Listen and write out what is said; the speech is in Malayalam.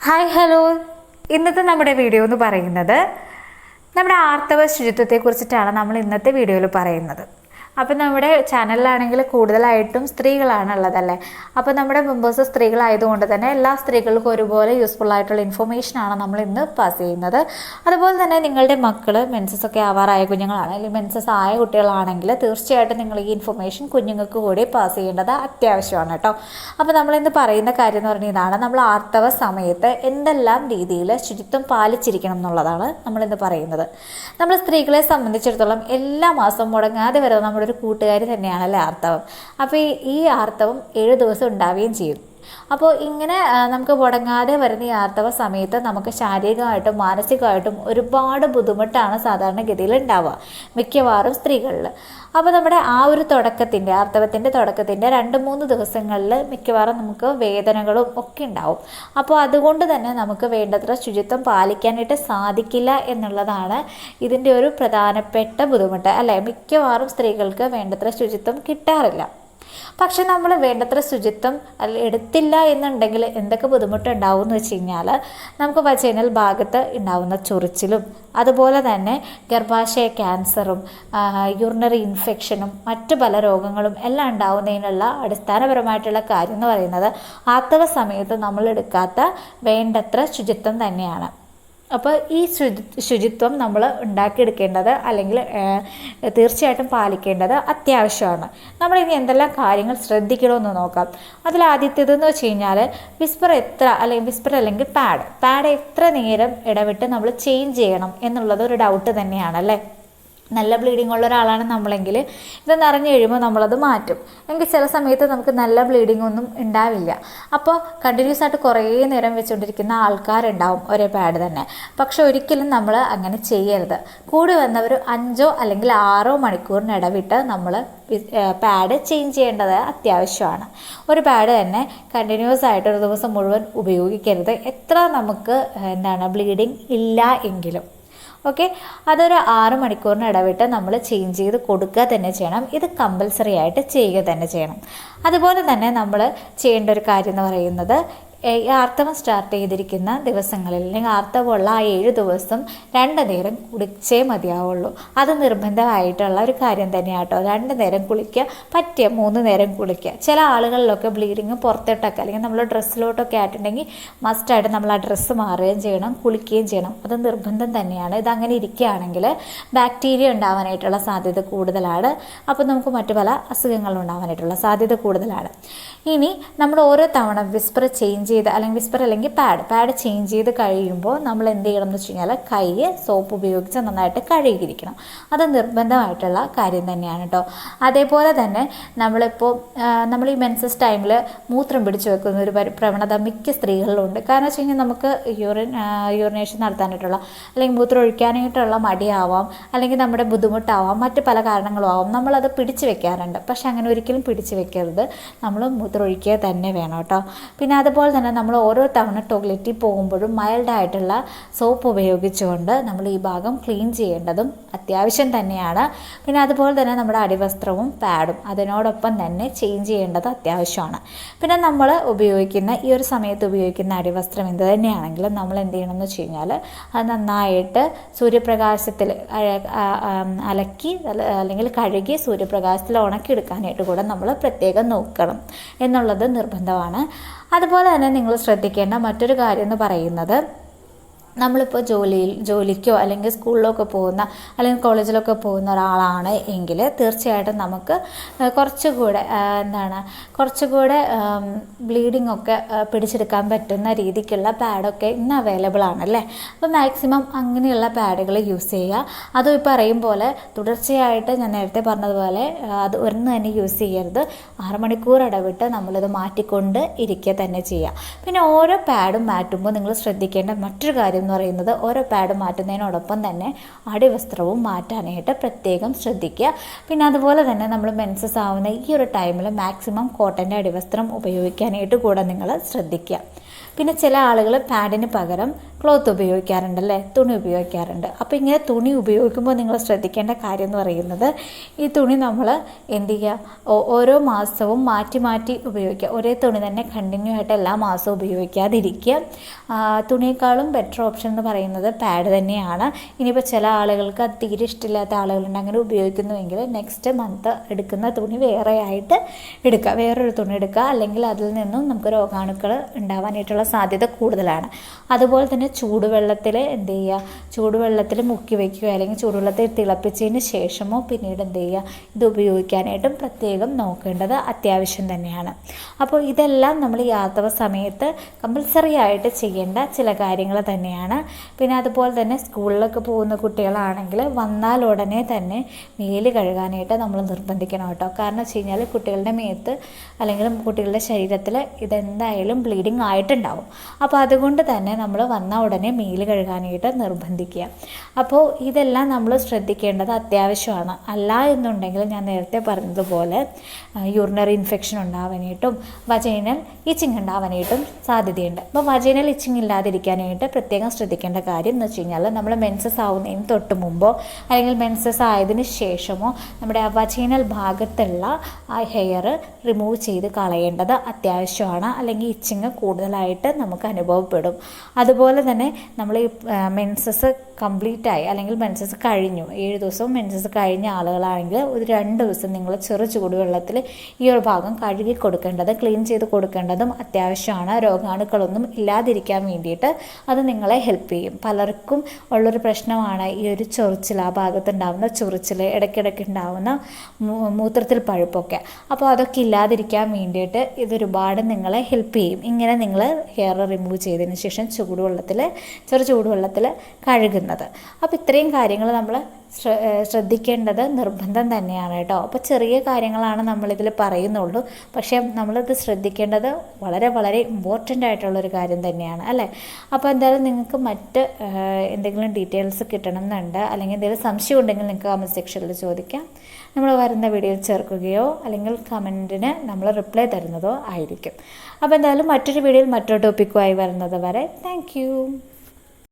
ഹായ് ഹലോ, ഇന്നത്തെ നമ്മുടെ വീഡിയോ എന്ന് പറയുന്നത് നമ്മുടെ ആർത്തവ ശുചിത്വത്തെക്കുറിച്ചിട്ടാണ് നമ്മൾ ഇന്നത്തെ വീഡിയോയിൽ പറയുന്നത്. അപ്പോൾ നമ്മുടെ ചാനലിലാണെങ്കിൽ കൂടുതലായിട്ടും സ്ത്രീകളാണ് ഉള്ളതല്ലേ. അപ്പോൾ നമ്മുടെ മെമ്പേഴ്സ് സ്ത്രീകളായതുകൊണ്ട് തന്നെ എല്ലാ സ്ത്രീകൾക്കും ഒരുപോലെ യൂസ്ഫുൾ ആയിട്ടുള്ള ഇൻഫർമേഷനാണ് നമ്മൾ ഇന്ന് പാസ് ചെയ്യുന്നത്. അതുപോലെ തന്നെ നിങ്ങളുടെ മക്കൾ മെൻസസ് ഒക്കെ ആവാറായ കുഞ്ഞുങ്ങളാണ്, അല്ലെങ്കിൽ മെൻസസ് ആയ കുട്ടികളാണെങ്കിൽ തീർച്ചയായിട്ടും നിങ്ങൾ ഈ ഇൻഫർമേഷൻ കുഞ്ഞുങ്ങൾക്ക് കൂടി പാസ് ചെയ്യേണ്ടത് അത്യാവശ്യമാണ് കേട്ടോ. അപ്പോൾ നമ്മളിന്ന് പറയുന്ന കാര്യം എന്ന് പറഞ്ഞാൽ ഇതാണ്, നമ്മൾ ആർത്തവ സമയത്ത് എന്തെല്ലാം രീതിയിൽ ശുചിത്വം പാലിച്ചിരിക്കണം എന്നുള്ളതാണ് നമ്മളിന്ന് പറയുന്നത്. നമ്മൾ സ്ത്രീകളെ സംബന്ധിച്ചിടത്തോളം എല്ലാ മാസവും മുടങ്ങാതെ വരുന്ന നമ്മുടെ ഒരു കൂട്ടുകാരി തന്നെയാണല്ലേ ആർത്തവം. അപ്പോൾ ഈ ആർത്തവം 7 ദിവസം ഉണ്ടാവുകയും ചെയ്യും. അപ്പോൾ ഇങ്ങനെ നമുക്ക് മുടങ്ങാതെ വരുന്ന ഈ ആർത്തവ സമയത്ത് നമുക്ക് ശാരീരികമായിട്ടും മാനസികമായിട്ടും ഒരുപാട് ബുദ്ധിമുട്ടാണ് സാധാരണഗതിയിൽ ഉണ്ടാവുക, മിക്കവാറും സ്ത്രീകളിൽ. അപ്പോൾ നമ്മുടെ ആ ഒരു ആർത്തവത്തിൻ്റെ തുടക്കത്തിൻ്റെ 2-3 ദിവസങ്ങളിൽ മിക്കവാറും നമുക്ക് വേദനകളും ഒക്കെ ഉണ്ടാവും. അപ്പോൾ അതുകൊണ്ട് തന്നെ നമുക്ക് വേണ്ടത്ര ശുചിത്വം പാലിക്കാനായിട്ട് സാധിക്കില്ല എന്നുള്ളതാണ് ഇതിൻ്റെ ഒരു പ്രധാനപ്പെട്ട ബുദ്ധിമുട്ട് അല്ലേ. മിക്കവാറും സ്ത്രീകൾക്ക് വേണ്ടത്ര ശുചിത്വം കിട്ടാറില്ല. പക്ഷെ നമ്മൾ വേണ്ടത്ര ശുചിത്വം എടുത്തില്ല എന്നുണ്ടെങ്കിൽ എന്തൊക്കെ ബുദ്ധിമുട്ടുണ്ടാവും എന്ന് വെച്ച് കഴിഞ്ഞാൽ, നമുക്ക് വജൈനൽ ഭാഗത്ത് ഉണ്ടാവുന്ന ചൊറിച്ചിലും അതുപോലെ തന്നെ ഗർഭാശയ ക്യാൻസറും യൂറിനറി ഇൻഫെക്ഷനും മറ്റു പല രോഗങ്ങളും എല്ലാം ഉണ്ടാവുന്നതിനുള്ള അടിസ്ഥാനപരമായിട്ടുള്ള കാര്യം എന്ന് പറയുന്നത് ആർത്തവ സമയത്ത് നമ്മൾ എടുക്കാത്ത വേണ്ടത്ര ശുചിത്വം തന്നെയാണ്. അപ്പോൾ ഈ ശുചിത്വം നമ്മൾ ഉണ്ടാക്കിയെടുക്കേണ്ടത് അല്ലെങ്കിൽ തീർച്ചയായിട്ടും പാലിക്കേണ്ടത് അത്യാവശ്യമാണ്. നമ്മളിനി എന്തെല്ലാം കാര്യങ്ങൾ ശ്രദ്ധിക്കണമെന്ന് നോക്കാം. അതിലാദ്യത്തേതെന്ന് വെച്ച് കഴിഞ്ഞാൽ വിസ്പർ അല്ലെങ്കിൽ പാഡ് എത്ര നേരം ഇടവിട്ട് നമ്മൾ ചേഞ്ച് ചെയ്യണം എന്നുള്ളത് ഒരു ഡൗട്ട് തന്നെയാണ് അല്ലേ. നല്ല ബ്ലീഡിങ് ഉള്ള ഒരാളാണ് നമ്മളെങ്കിൽ ഇത് നിറഞ്ഞു കഴിയുമ്പോൾ നമ്മളത് മാറ്റും. എങ്കിൽ ചില സമയത്ത് നമുക്ക് നല്ല ബ്ലീഡിംഗ് ഒന്നും ഉണ്ടാവില്ല. അപ്പോൾ കണ്ടിന്യൂസ് ആയിട്ട് കുറേ നേരം വെച്ചുകൊണ്ടിരിക്കുന്ന ആൾക്കാരുണ്ടാവും ഒരേ പാഡ് തന്നെ. പക്ഷെ ഒരിക്കലും നമ്മൾ അങ്ങനെ ചെയ്യരുത്. കൂടി വന്നവർ 5 അല്ലെങ്കിൽ 6 മണിക്കൂറിന് ഇടവിട്ട് നമ്മൾ പാഡ് ചേഞ്ച് ചെയ്യേണ്ടത് അത്യാവശ്യമാണ്. ഒരു പാഡ് തന്നെ കണ്ടിന്യൂസ് ആയിട്ട് ഒരു ദിവസം മുഴുവൻ ഉപയോഗിക്കരുത്, എത്ര നമുക്ക് ബ്ലീഡിങ് ഇല്ല എങ്കിലും. ഓക്കെ, അതൊരു 6 മണിക്കൂറിന് ഇടവിട്ട് നമ്മൾ ചേഞ്ച് ചെയ്ത് കൊടുക്കുക തന്നെ ചെയ്യണം. ഇത് കമ്പൽസറി ആയിട്ട് ചെയ്യുക തന്നെ ചെയ്യണം. അതുപോലെ തന്നെ നമ്മൾ ചെയ്യേണ്ട ഒരു കാര്യം എന്ന് പറയുന്നത്, ആർത്തവം സ്റ്റാർട്ട് ചെയ്തിരിക്കുന്ന ദിവസങ്ങളിൽ അല്ലെങ്കിൽ ആർത്തവമുള്ള ആ 7 ദിവസം 2 നേരം കുളിച്ചേ മതിയാവുള്ളൂ. അത് നിർബന്ധമായിട്ടുള്ള ഒരു കാര്യം തന്നെയാണ് കേട്ടോ. 2 നേരം കുളിക്കുക, പറ്റിയ 3 നേരം കുളിക്കുക. ചില ആളുകളിലൊക്കെ ബ്ലീഡിങ് പുറത്തോട്ടൊക്കെ അല്ലെങ്കിൽ നമ്മൾ ഡ്രസ്സിലോട്ടൊക്കെ ആയിട്ടുണ്ടെങ്കിൽ മസ്റ്റായിട്ട് നമ്മൾ ആ ഡ്രസ്സ് മാറുകയും ചെയ്യണം, കുളിക്കുകയും ചെയ്യണം. അത് നിർബന്ധം തന്നെയാണ്. ഇതങ്ങനെ ഇരിക്കുകയാണെങ്കിൽ ബാക്ടീരിയ ഉണ്ടാവാനായിട്ടുള്ള സാധ്യത കൂടുതലാണ്. അപ്പോൾ നമുക്ക് മറ്റു പല അസുഖങ്ങളും ഉണ്ടാവാനായിട്ടുള്ള സാധ്യത കൂടുതലാണ്. ഇനി നമ്മൾ ഓരോ തവണ വിസ്പർ ചേഞ്ച് ചെയ്ത് അല്ലെങ്കിൽ പാഡ് ചേഞ്ച് ചെയ്ത് കഴിയുമ്പോൾ നമ്മൾ എന്ത് ചെയ്യണം എന്ന് വെച്ച് കഴിഞ്ഞാൽ കൈ സോപ്പ് ഉപയോഗിച്ച് നന്നായിട്ട് കഴുകിയിരിക്കണം. അത് നിർബന്ധമായിട്ടുള്ള കാര്യം തന്നെയാണ് കേട്ടോ. അതേപോലെ തന്നെ നമ്മൾ ഈ മെൻസസ് ടൈമിൽ മൂത്രം പിടിച്ചു വെക്കുന്ന ഒരു പ്രവണത മിക്ക സ്ത്രീകളിലുണ്ട്. കാരണം വെച്ച് കഴിഞ്ഞാൽ നമുക്ക് യൂറിനേഷൻ നടത്താനായിട്ടുള്ള അല്ലെങ്കിൽ മൂത്രം ഒഴിക്കാനായിട്ടുള്ള മടിയാവാം, അല്ലെങ്കിൽ നമ്മുടെ ബുദ്ധിമുട്ടാവാം, മറ്റ് പല കാരണങ്ങളും ആവാം. നമ്മളത് പിടിച്ചു വെക്കാറുണ്ട്. പക്ഷെ അങ്ങനെ ഒരിക്കലും പിടിച്ചു വെക്കരുത്. നമ്മൾ മൂത്രം ഒഴിക്കുക തന്നെ വേണം കേട്ടോ. പിന്നെ അതുപോലെ തന്നെ നമ്മൾ ഓരോ തവണ ടോയ്ലറ്റിൽ പോകുമ്പോഴും മൈൽഡായിട്ടുള്ള സോപ്പ് ഉപയോഗിച്ചുകൊണ്ട് നമ്മൾ ഈ ഭാഗം ക്ലീൻ ചെയ്യേണ്ടതും അത്യാവശ്യം തന്നെയാണ്. പിന്നെ അതുപോലെ തന്നെ നമ്മുടെ അടിവസ്ത്രവും പാഡും അതിനോടൊപ്പം തന്നെ ചേഞ്ച് ചെയ്യേണ്ടത് അത്യാവശ്യമാണ്. പിന്നെ നമ്മൾ ഈ ഒരു സമയത്ത് ഉപയോഗിക്കുന്ന അടിവസ്ത്രം എന്ത് തന്നെയാണെങ്കിലും നമ്മൾ എന്ത് ചെയ്യണമെന്ന് വെച്ച് കഴിഞ്ഞാൽ അത് നന്നായിട്ട് സൂര്യപ്രകാശത്തിൽ അലക്കി അല്ലെങ്കിൽ കഴുകി സൂര്യപ്രകാശത്തിൽ ഉണക്കിയെടുക്കാനായിട്ട് കൂടെ നമ്മൾ പ്രത്യേകം നോക്കണം എന്നുള്ളത് നിർബന്ധമാണ്. അതുപോലെ തന്നെ നിങ്ങൾ ശ്രദ്ധിക്കേണ്ട മറ്റൊരു കാര്യം എന്ന് പറയുന്നത്, നമ്മളിപ്പോൾ ജോലിക്കോ അല്ലെങ്കിൽ സ്കൂളിലൊക്കെ പോകുന്ന അല്ലെങ്കിൽ കോളേജിലൊക്കെ പോകുന്ന ഒരാളാണ് എങ്കിൽ തീർച്ചയായിട്ടും നമുക്ക് കുറച്ചുകൂടെ ബ്ലീഡിംഗ് ഒക്കെ പിടിച്ചെടുക്കാൻ പറ്റുന്ന രീതിക്കുള്ള പാഡൊക്കെ ഇന്ന് അവൈലബിൾ ആണല്ലേ. അപ്പോൾ മാക്സിമം അങ്ങനെയുള്ള പാഡുകൾ യൂസ് ചെയ്യുക. അതും ഇപ്പോൾ പറയും പോലെ തുടർച്ചയായിട്ട് ഞാൻ നേരത്തെ പറഞ്ഞതുപോലെ അത് ഒന്ന് തന്നെ യൂസ് ചെയ്യരുത്. 6 മണിക്കൂർ ഇടവിട്ട് നമ്മളിത് മാറ്റിക്കൊണ്ട് ഇരിക്കുക തന്നെ ചെയ്യുക. പിന്നെ ഓരോ പാഡും മാറ്റുമ്പോൾ നിങ്ങൾ ശ്രദ്ധിക്കേണ്ട മറ്റൊരു കാര്യം എന്ന് പറയുന്നത്, ഓരോ പാഡ് മാറ്റുന്നതിനോടൊപ്പം തന്നെ അടിവസ്ത്രവും മാറ്റാനായിട്ട് പ്രത്യേകം ശ്രദ്ധിക്കുക. പിന്നെ അതുപോലെ തന്നെ നമ്മൾ മെൻസസ് ആവുന്ന ഈ ഒരു ടൈമിൽ മാക്സിമം കോട്ടൻ്റെ അടിവസ്ത്രം ഉപയോഗിക്കാനായിട്ട് കൂടെ നിങ്ങൾ ശ്രദ്ധിക്കുക. പിന്നെ ചില ആളുകൾ പാഡിന് പകരം ക്ലോത്ത് ഉപയോഗിക്കാറുണ്ട് അല്ലേ, തുണി ഉപയോഗിക്കാറുണ്ട്. അപ്പോൾ ഇങ്ങനെ തുണി ഉപയോഗിക്കുമ്പോൾ നിങ്ങൾ ശ്രദ്ധിക്കേണ്ട കാര്യം എന്ന് പറയുന്നത്, ഈ തുണി നമ്മൾ എന്ത് ചെയ്യുക, ഓരോ മാസവും മാറ്റി മാറ്റി ഉപയോഗിക്കുക. ഒരേ തുണി തന്നെ കണ്ടിന്യൂ ആയിട്ട് എല്ലാ മാസവും ഉപയോഗിക്കാതിരിക്കുക. തുണിയേക്കാളും ബെറ്റർ ഓപ്ഷൻ എന്ന് പറയുന്നത് പാഡ് തന്നെയാണ്. ഇനിയിപ്പോൾ ചില ആളുകൾക്ക് അത് തീരെ ഇഷ്ടമില്ലാത്ത ആളുകളുണ്ട്, അങ്ങനെ ഉപയോഗിക്കുന്നുവെങ്കിൽ നെക്സ്റ്റ് മന്ത് എടുക്കുന്ന തുണി വേറെ ആയിട്ട് എടുക്കുക, വേറൊരു തുണി എടുക്കുക. അല്ലെങ്കിൽ അതിൽ നിന്നും നമുക്ക് രോഗാണുക്കൾ ഉണ്ടാവാനായിട്ടുള്ള സാധ്യത കൂടുതലാണ്. അതുപോലെ തന്നെ ചൂടുവെള്ളത്തിൽ എന്ത് ചെയ്യുക, ചൂടുവെള്ളത്തിൽ മുക്കി വയ്ക്കുക, അല്ലെങ്കിൽ ചൂടുവെള്ളത്തിൽ തിളപ്പിച്ചതിന് ശേഷമോ പിന്നീട് എന്ത് ചെയ്യുക, ഇത് ഉപയോഗിക്കാനായിട്ടും പ്രത്യേകം നോക്കേണ്ടത് അത്യാവശ്യം തന്നെയാണ്. അപ്പോൾ ഇതെല്ലാം നമ്മൾ യാത്ര സമയത്ത് കമ്പൽസറി ആയിട്ട് ചെയ്യേണ്ട ചില കാര്യങ്ങൾ തന്നെയാണ്. പിന്നെ അതുപോലെ തന്നെ സ്കൂളിലൊക്കെ പോകുന്ന കുട്ടികളാണെങ്കിൽ വന്നാൽ ഉടനെ തന്നെ മേല് കഴുകാനായിട്ട് നമ്മൾ നിർബന്ധിക്കണം കേട്ടോ. കാരണം വെച്ച് കഴിഞ്ഞാൽ കുട്ടികളുടെ മേത്ത് അല്ലെങ്കിൽ കുട്ടികളുടെ ശരീരത്തിൽ ഇതെന്തായാലും ബ്ലീഡിങ് ആയിട്ടുണ്ടാവും. അപ്പോൾ അതുകൊണ്ട് തന്നെ നമ്മൾ വന്ന ഉടനെ മേല് കഴുകാനായിട്ട് നിർബന്ധിക്കുക. അപ്പോൾ ഇതെല്ലാം നമ്മൾ ശ്രദ്ധിക്കേണ്ടത് അത്യാവശ്യമാണ്. അല്ല എന്നുണ്ടെങ്കിൽ ഞാൻ നേരത്തെ പറഞ്ഞതുപോലെ യൂറിനറി ഇൻഫെക്ഷൻ ഉണ്ടാവാനായിട്ടും വജൈനൽ ഇച്ചിങ് ഉണ്ടാവാനായിട്ടും സാധ്യതയുണ്ട്. അപ്പോൾ വജൈനൽ ഇച്ചിങ് ഇല്ലാതിരിക്കാനായിട്ട് പ്രത്യേകം ശ്രദ്ധിക്കേണ്ട കാര്യം എന്ന് വെച്ച് കഴിഞ്ഞാൽ, നമ്മൾ മെൻസസ് ആവുന്നതിന് തൊട്ട് മുമ്പോ അല്ലെങ്കിൽ മെൻസസ് ആയതിന് ശേഷമോ നമ്മുടെ ആ വജൈനൽ ഭാഗത്തുള്ള ആ ഹെയർ റിമൂവ് ചെയ്ത് കളയേണ്ടത് അത്യാവശ്യമാണ്. അല്ലെങ്കിൽ ഇച്ചിങ് കൂടുതലായിട്ട് നമുക്ക് അനുഭവപ്പെടും. അതുപോലെ തന്നെ നമ്മൾ ഈ മെൻസസ് കംപ്ലീറ്റ് ആയി അല്ലെങ്കിൽ മെൻസസ് കഴിഞ്ഞു, 7 ദിവസവും മെൻസസ് കഴിഞ്ഞ ആളുകളാണെങ്കിൽ ഒരു 2 ദിവസം നിങ്ങൾ ചെറു ചൂടുവെള്ളത്തിൽ ഈ ഒരു ഭാഗം കഴുകി കൊടുക്കേണ്ടത്, ക്ലീൻ ചെയ്ത് കൊടുക്കേണ്ടതും അത്യാവശ്യമാണ്. രോഗാണുക്കളൊന്നും ഇല്ലാതിരിക്കാൻ വേണ്ടിയിട്ട് അത് നിങ്ങളെ ഹെൽപ്പ് ചെയ്യും. പലർക്കും ഉള്ളൊരു പ്രശ്നമാണ് ഈ ഒരു ചൊറിച്ചിൽ, ആ ഭാഗത്തുണ്ടാവുന്ന ചൊറിച്ചിൽ, ഇടയ്ക്കിടയ്ക്ക് ഉണ്ടാവുന്ന മൂത്രത്തിൽ പഴുപ്പൊക്കെ. അപ്പോൾ അതൊക്കെ ഇല്ലാതിരിക്കാൻ വേണ്ടിയിട്ട് ഇതൊരുപാട് നിങ്ങളെ ഹെൽപ്പ് ചെയ്യും. ഇങ്ങനെ നിങ്ങൾ ഹെയർ റിമൂവ് ചെയ്തതിന് ശേഷം ചെറു ചൂടുവെള്ളത്തിൽ കഴുകുന്നത്. അപ്പോൾ ഇത്രയും കാര്യങ്ങൾ നമ്മൾ ശ്രദ്ധിക്കേണ്ടത് നിർബന്ധം തന്നെയാണ് കേട്ടോ. അപ്പോൾ ചെറിയ കാര്യങ്ങളാണ് നമ്മളിതിൽ പറയുന്നുള്ളൂ, പക്ഷേ നമ്മളിത് ശ്രദ്ധിക്കേണ്ടത് വളരെ വളരെ ഇമ്പോർട്ടൻ്റ് ആയിട്ടുള്ളൊരു കാര്യം തന്നെയാണ് അല്ലേ. അപ്പോൾ എന്തായാലും നിങ്ങൾക്ക് മറ്റ് എന്തെങ്കിലും ഡീറ്റെയിൽസ് കിട്ടണം എന്നുണ്ട്, അല്ലെങ്കിൽ എന്തെങ്കിലും സംശയം ഉണ്ടെങ്കിൽ നിങ്ങൾക്ക് കമൻറ്റ് സെക്ഷനിൽ ചോദിക്കാം. നമ്മൾ വരുന്ന വീഡിയോയിൽ ചേർക്കുകയോ അല്ലെങ്കിൽ കമൻറ്റിന് നമ്മൾ റിപ്ലൈ തരുന്നതോ ആയിരിക്കും. അപ്പോൾ എന്തായാലും മറ്റൊരു വീഡിയോയിൽ മറ്റൊരു ടോപ്പിക്കുമായി വരുന്നത് വരെ താങ്ക് യു.